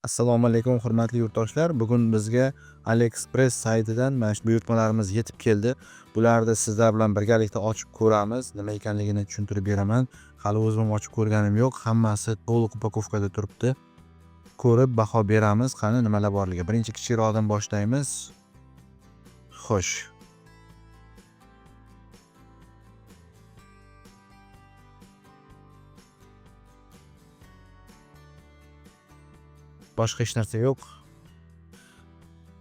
Assalomu alaykum hurmatli yurtdoshlar. Bugun bizga AliExpress saytidan mana shu buyurtmalarimiz yetib keldi. Bularni sizlar bilan birgalikda ochib ko'ramiz. Nima ekanligini tushuntirib beraman. Hali o'zim ochib ko'rganim yo'q. Hammasi to'liq upakovkada turibdi. Ko'rib baho beramiz. Qani nimalar borligi. Birinchi kichikroqdan boshlaymiz. Xo'sh. Boshqa hech narsa yo'q.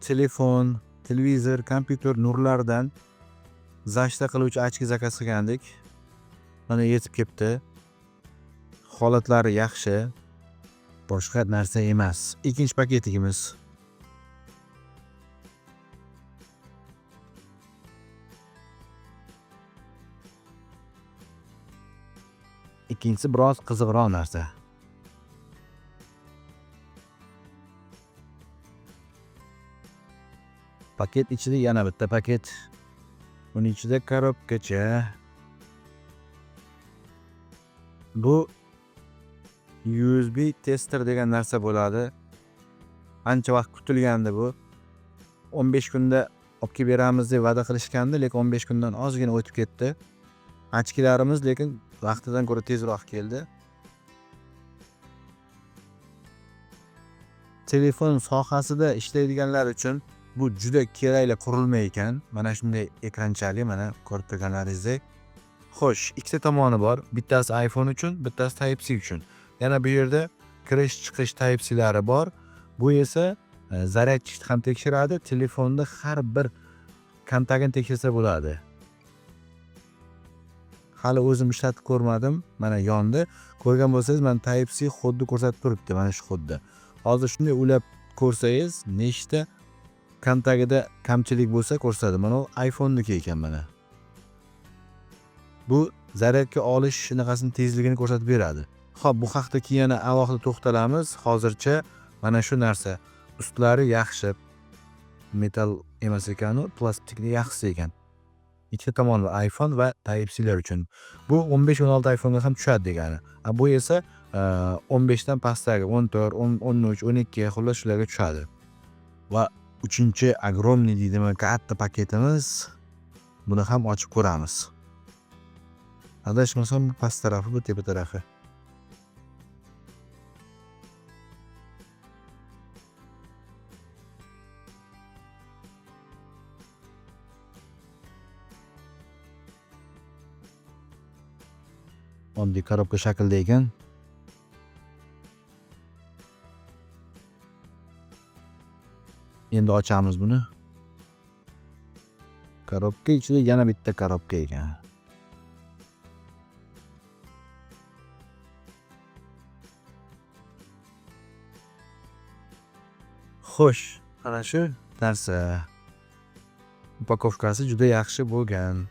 Telefon, televizor, kompyuter nurlaridan zashta qiluvchi ochki zakaz qilgandik. Mana yetib kelibdi. Holatlari yaxshi. Boshqa narsa emas. Ikkinchi paketimiz. Ikkinchisi biroz qiziqroq narsa. Paket ichida yana bitta paket. Uning ichida korobkacha. Bu USB tester degan narsa bo'ladi. Ancha vaqt kutilgandi bu. 15 kunda olib kelib beramiz deb va'da qilishgandi, lekin 15 kundan ozgina o'tib ketdi. Ochkilarimiz lekin vaqtidan ko'ra tezroq keldi. Telefon sohasida ishlaydiganlar uchun bu juda kerakli qurilma ekan. Mana shunday ekranchali, mana ko'rib turganlaringizdek. Xo'sh, ikkita tomoni bor. Bittasi iPhone uchun, bittasi Type-C uchun. Yana bu yerda kirish chiqish Type-C'lari bor. Bu esa zaryadchikni ham tekshiradi. Telefonda har bir kontaktini tekshirsa bo'ladi. Hali o'zim ishlatib ko'rmadim. Mana yondi. Ko'rgan bo'lsangiz, mana Type-C xuddi ko'rsatib turibdi, mana shu xuddi. Hozir shunday ulab ko'rsangiz, nechta kontaktida kamchilik bo'lsa ko'rsatadi. Mana u iPhone'niki ekan mana. Bu zaryadga olish shunaqasini tezligini ko'rsatib beradi. Xo'p, bu haqda keyin yana alohida to'xtalamiz. Hozircha mana shu narsa. Ustlari yaxshi. Metal emas ekan, plastikni yaxshisi ekan. Ikkita tomoni iPhone va Type-C'lar uchun. Bu 15-16 iPhone'ga ham tushadi degani. Bu esa 15 dan pastdagi 14, 13, 12 xullas shularga tushadi. Va uchinchi ogromniy deydimi, katta paketimiz. Buni ham ochib ko'ramiz. Adashmasam bu past tarafi, bu tepa tarafi. Oddiy korobka shaklida ekan. Endi ochamiz buni. Korobka ichida yana bitta korobka ekan. Xo'sh, ana shu narsa. Upakovkasi juda yaxshi bo'lgan.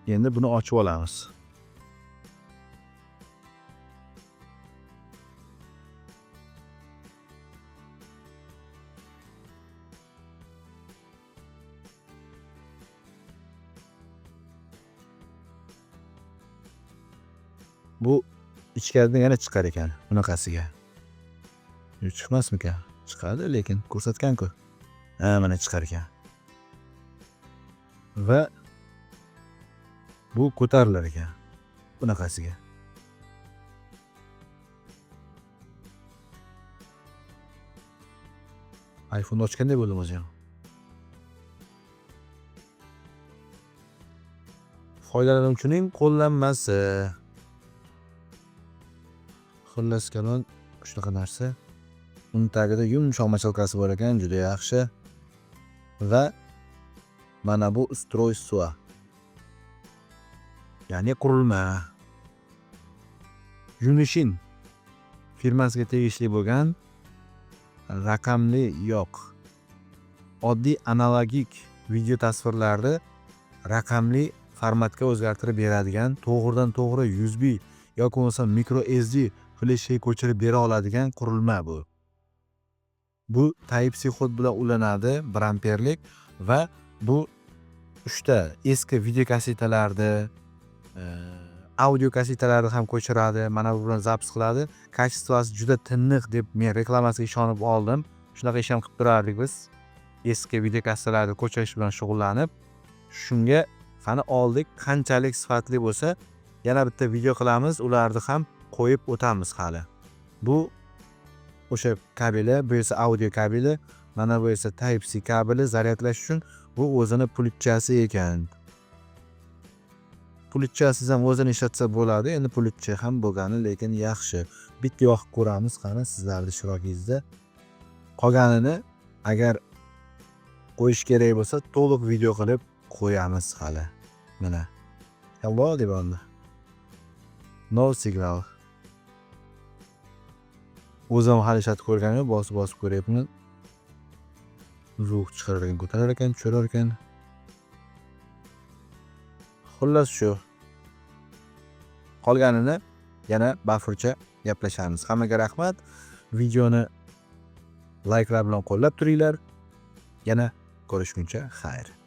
Endi buni ochib olamiz. Bu ichkaridan yana chiqar ekan bunaqasiga. Chiqmasmikan? Chiqadi, lekin ko'rsatgan-ku. Mana chiqar ekan. Va bu ko'tarilar ekan bunaqasiga. iPhone ochganday bo'ldim o'zi ham. Foydalanuvchining qo'llanmasi. Xullas kalon shunaqa narsa. Uning tagida yumshoq machalkasi bor ekan, juda yaxshi. Va mana bu устройство. Ya'ni qurilma. Yunishin firmasiga tegishli bo'lgan raqamli yo'q. Oddiy analogik video tasvirlarni raqamli formatga o'zgartirib beradigan, to'g'ridan to'g'ri USB yoki bo'lmasa micro SD fleshga ko'chirib bera oladigan qurilma bu. Bu Type-C xod bilan ulanadi, 1 amperlik va bu 3 ta eski video kassetalarni audio kasetalarni ham ko'chiradi, mana bu bilan zapis qiladi. Kачествоsi juda tiniq deb men reklamasiga ishonib oldim. Shunaqa ish ham qilib turardik biz. Eski video kasetalarni ko'chirish bilan shug'ullanib, shunga qani oldik, qanchalik sifatli bo'lsa, yana bitta video qilamiz, ularni ham qo'yib o'tamiz hali. Bu o'sha kabeli, bu esa audio kabeli, mana bu esa Type-C kabeli zaryadlash uchun. Bu o'zini pulitchasi ekan. Pulitchasiz ham o'zini ishlatsa bo'ladi. Endi pulitcha ham bo'lgani, lekin yaxshi. Bitta yoqib ko'ramiz qani sizlarning ishtirokingizda. Qolganini agar qo'yish kerak bo'lsa, to'liq video qilib qo'yamiz hali. Mana. Hello deb oldi. No signal. O'zim hali ishlatib ko'rganim, bosib ko'ryapman. Ruh chiqarar ekan, ko'tarar ekan, tushirar ekan. Xullas shu. Qolganini yana bafurcha gaplashamiz. Hammaga rahmat. Videoni likelar bilan qo'llab turinglar. Yana ko'rishguncha xayr.